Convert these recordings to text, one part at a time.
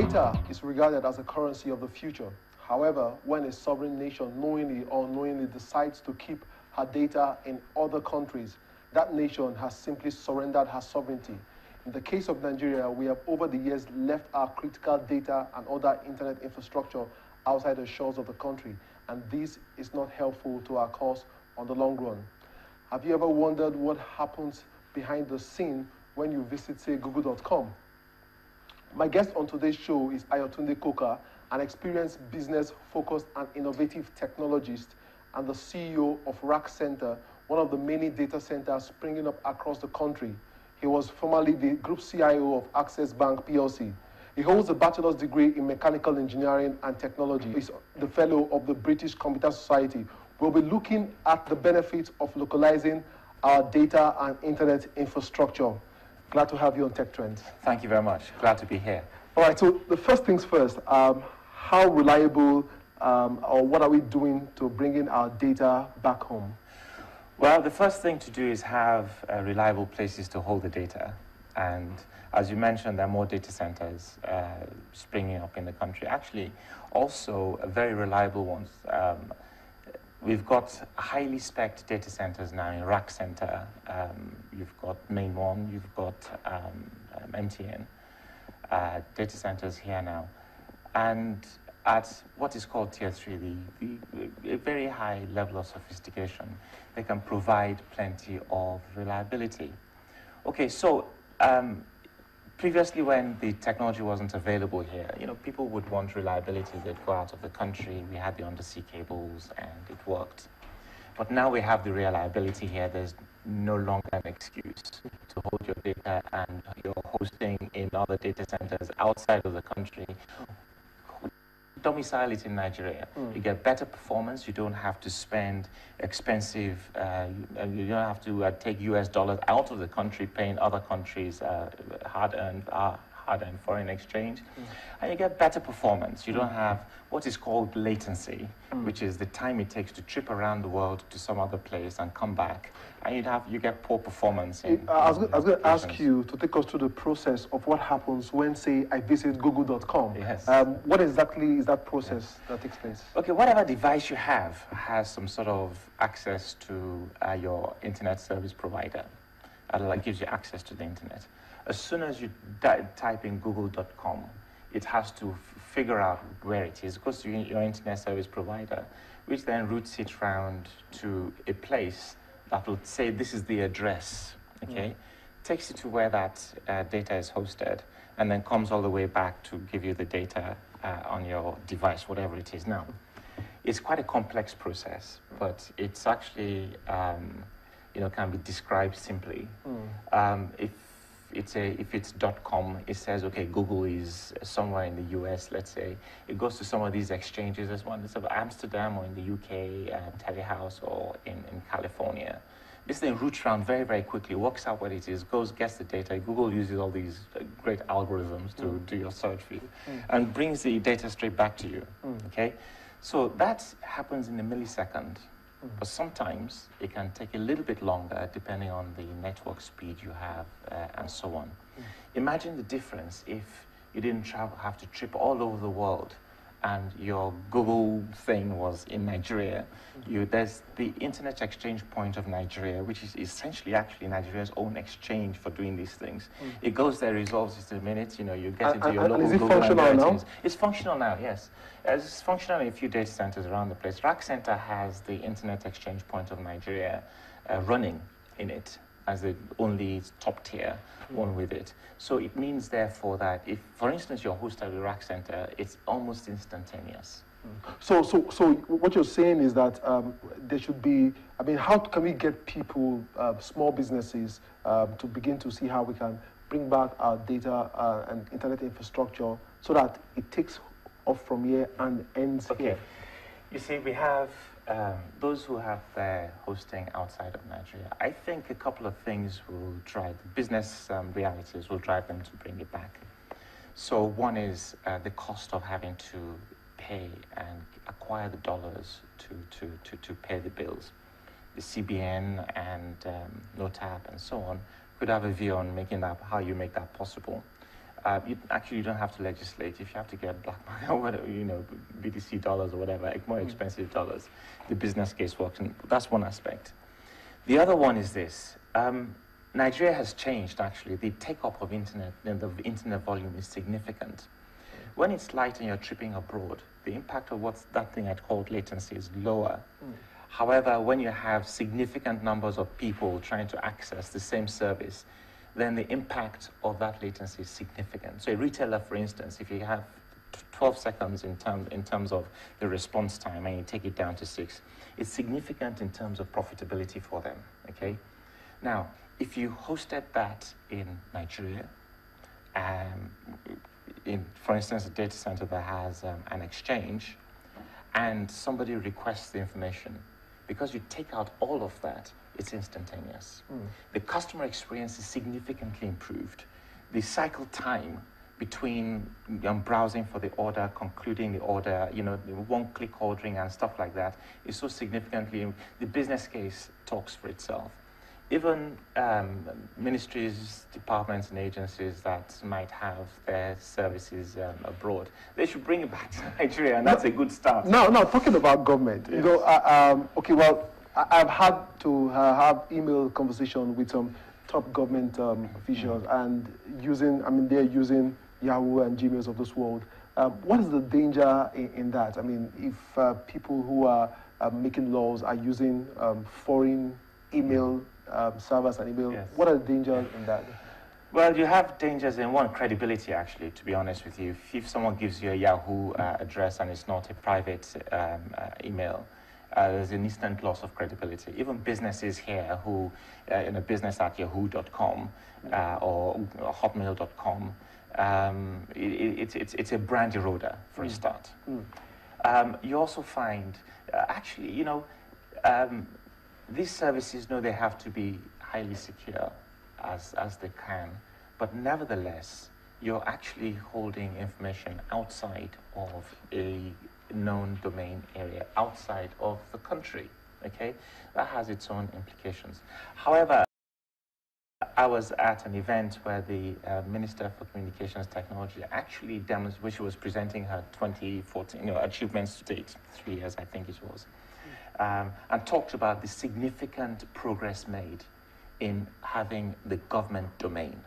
Data is regarded as a currency of the future. However, when a sovereign nation knowingly or unknowingly decides to keep her data in other countries, that nation has simply surrendered her sovereignty. In the case of Nigeria, we have over the years left our critical data and other internet infrastructure outside the shores of the country, and this is not helpful to our cause on the long run. Have you ever wondered what happens behind the scene when you visit, say, google.com? My guest on today's show is Ayotunde Koka, an experienced business-focused and innovative technologist and the CEO of Rack Center, one of the many data centers springing up across the country. He was formerly the group CIO of Access Bank PLC. He holds a bachelor's degree in mechanical engineering and technology. He's the fellow of the British Computer Society. We'll be looking at the benefits of localizing our data and internet infrastructure. Glad to have you on Tech Trends. Thank you very much. Glad to be here. All right, so the first things first, how reliable or what are we doing to bring in our data back home? Well, the first thing to do is have reliable places to hold the data. And as you mentioned, there are more data centers springing up in the country. Actually, also very reliable ones. We've got highly spec'd data centers now in Rack Center. You've got Main One, you've got MTN data centers here now. And at what is called Tier 3, a very high level of sophistication, they can provide plenty of reliability. Okay, so previously when the technology wasn't available here, people would want reliability. They'd go out of the country. We had the undersea cables and it worked. But now we have the reliability here. There's no longer an excuse to hold your data and you're hosting in other data centers outside of the country. Domicile it in Nigeria. You get better performance. You don't have to spend expensive, you don't have to take US dollars out of the country, paying other countries hard-earned foreign exchange. And you get better performance. You don't have what is called latency, which is the time it takes to trip around the world to some other place and come back. And you get poor performance. I was going to ask you to take us through the process of what happens when, say, I visit google.com. Yes. What exactly is that process that takes place? Okay, whatever device you have has some sort of access to your internet service provider. That gives you access to the internet. As soon as you type in google.com, it has to figure out where it is. It goes to your internet service provider, which then routes it round to a place that will say this is the address, okay? Takes you to where that data is hosted, and then comes all the way back to give you the data on your device, whatever it is now. It's quite a complex process, but it's actually, can be described simply. If it's .com, it says, okay, Google is somewhere in the US, let's say. It goes to some of these exchanges. There's one that's of Amsterdam or in the UK, Telehouse, or in California. This thing routes around very, very quickly, works out what it is, gets the data. Google uses all these great algorithms to do your search for you, and brings the data straight back to you, okay? So that happens in a millisecond. But sometimes it can take a little bit longer depending on the network speed you have and so on. Imagine the difference if you didn't have to trip all over the world and your Google thing was in Nigeria. There's the Internet Exchange Point of Nigeria, which is essentially actually Nigeria's own exchange for doing these things. It goes there, resolves it in a minute, you get into your local Google. Is it functional now? It's functional now, yes. It's functional in a few data centers around the place. Rack Center has the Internet Exchange Point of Nigeria running in it as the only top tier one with it. So it means, therefore, that if, for instance, you're hosted at the Rack Center, it's almost instantaneous. So what you're saying is that there should be, how can we get people, small businesses, to begin to see how we can bring back our data and internet infrastructure so that it takes off from here and ends here? You see, we have those who have their hosting outside of Nigeria. I think a couple of things will drive, business realities will drive them to bring it back. So one is the cost of having to pay and acquire the dollars to pay the bills. The CBN and NOTAP and so on could have a view on making that, how you make that possible. You don't have to legislate. If you have to get black market or whatever, BTC dollars or whatever, like more expensive dollars, the business case works. And that's one aspect. The other one is this. Nigeria has changed, actually. The take-up of internet, the internet volume is significant. When it's light and you're tripping abroad, the impact of what's that thing I'd called latency is lower. However, when you have significant numbers of people trying to access the same service, then the impact of that latency is significant. So a retailer, for instance, if you have 12 seconds in terms of the response time and you take it down to 6, it's significant in terms of profitability for them, okay? Now, if you hosted that in Nigeria, for instance, a data center that has an exchange, and somebody requests the information, because you take out all of that, it's instantaneous. The customer experience is significantly improved. The cycle time between browsing for the order, concluding the order, the one-click ordering and stuff like that is so significantly, the business case talks for itself. Even ministries, departments, and agencies that might have their services abroad, they should bring it back to Nigeria, and that's a good start. No, talking about government, yes. Okay, well, I've had to have email conversation with some top government officials, and they're using Yahoo and Gmails of this world. What is the danger in that? I mean, if people who are making laws are using foreign email servers and email, yes. What are the dangers in that? Well, you have dangers in credibility, actually, to be honest with you. If someone gives you a Yahoo address and it's not a private email, there's an instant loss of credibility. Even businesses here who, in a business at yahoo.com or hotmail.com, it's a brand eroder for a start. You also find, these services know they have to be highly secure as they can, but nevertheless, you're actually holding information outside of a known domain area, outside of the country, okay? That has its own implications. However, I was at an event where the Minister for Communications Technology actually demonstrated, which was presenting her 2014 achievements to date, 3 years I think it was, and talked about the significant progress made in having the government domain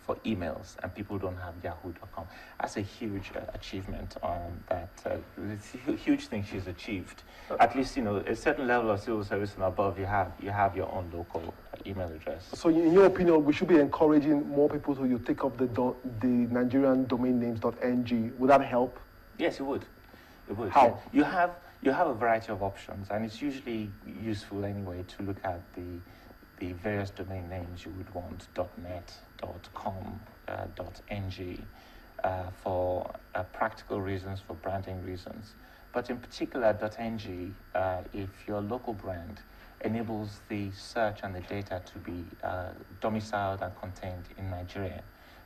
for emails, and people don't have yahoo.com. That's a huge achievement it's a huge thing she's achieved. At least, a certain level of civil service and above, you have your own local email address. So in your opinion, we should be encouraging more people to take up the Nigerian domain names.ng. Would that help? Yes, it would. It would. How? Yeah. You have a variety of options, and it's usually useful anyway to look at the various domain names you would want, .net, .com, .ng, for practical reasons, for branding reasons. But in particular, .ng, if your local brand enables the search and the data to be domiciled and contained in Nigeria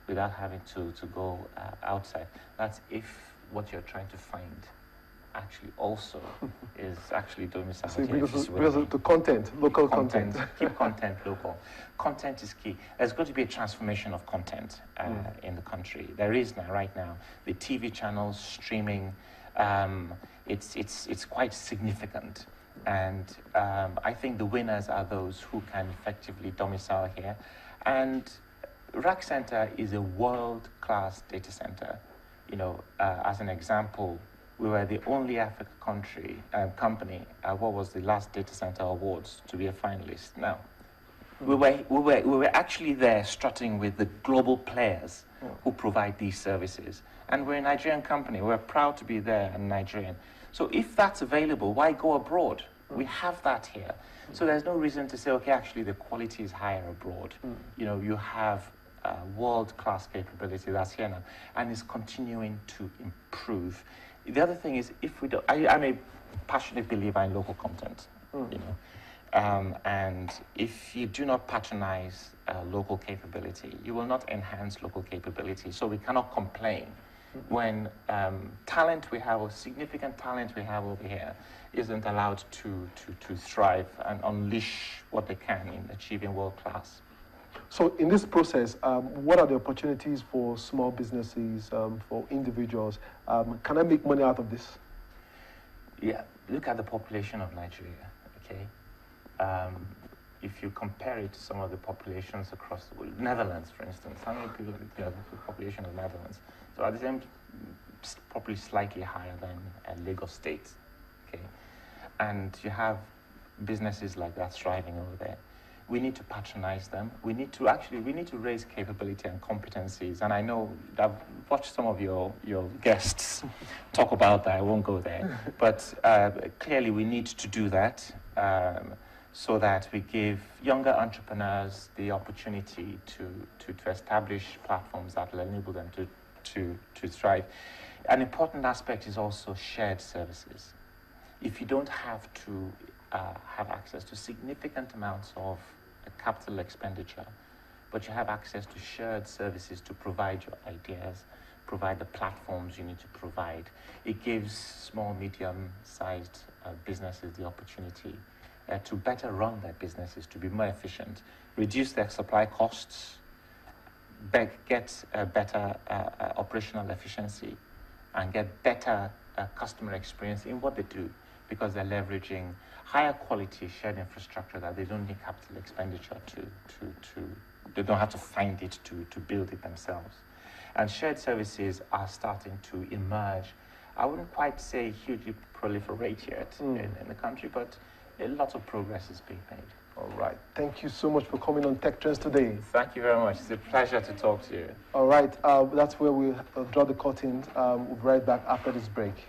without having to go outside, that's if what you're trying to find actually also is actually domiciled. So because the content, local content. Keep content local. Content is key. There's going to be a transformation of content in the country. There is right now. The TV channels, streaming, it's quite significant. And I think the winners are those who can effectively domicile here. And Rack Center is a world-class data center. As an example, we were the only African company, what was the last data center awards, to be a finalist. Now, we were actually there strutting with the global players who provide these services. And we're a Nigerian company. We're proud to be there and Nigerian. So if that's available, why go abroad? We have that here. So there's no reason to say, okay, actually the quality is higher abroad. You have world-class capability that's here now, and is continuing to improve. The other thing is, if we don't, I'm a passionate believer in local content, and if you do not patronize local capability, you will not enhance local capability. So we cannot complain when talent we have, or significant talent we have over here, isn't allowed to thrive and unleash what they can in achieving world class. So in this process, what are the opportunities for small businesses, for individuals? Can I make money out of this? Yeah, look at the population of Nigeria, okay? If you compare it to some of the populations across the world, Netherlands, for instance, how many people, the population of Netherlands? So at the same, probably slightly higher than Lagos State, okay? And you have businesses like that thriving over there. We need to patronize them. We need to raise capability and competencies. And I know I've watched some of your guests talk about that. I won't go there. But clearly we need to do that so that we give younger entrepreneurs the opportunity to establish platforms that will enable them to thrive. An important aspect is also shared services. If you don't have to have access to significant amounts of capital expenditure, but you have access to shared services to provide your ideas, provide the platforms you need to provide. It gives small, medium-sized businesses the opportunity to better run their businesses, to be more efficient, reduce their supply costs, get better operational efficiency, and get better customer experience in what they do, because they're leveraging higher quality shared infrastructure that they don't need capital expenditure they don't have to find it to build it themselves. And shared services are starting to emerge. I wouldn't quite say hugely proliferate yet in the country, but a lot of progress is being made. All right. Thank you so much for coming on Tech Trends today. Thank you very much. It's a pleasure to talk to you. All right. That's where we'll draw the curtain. We'll be right back after this break.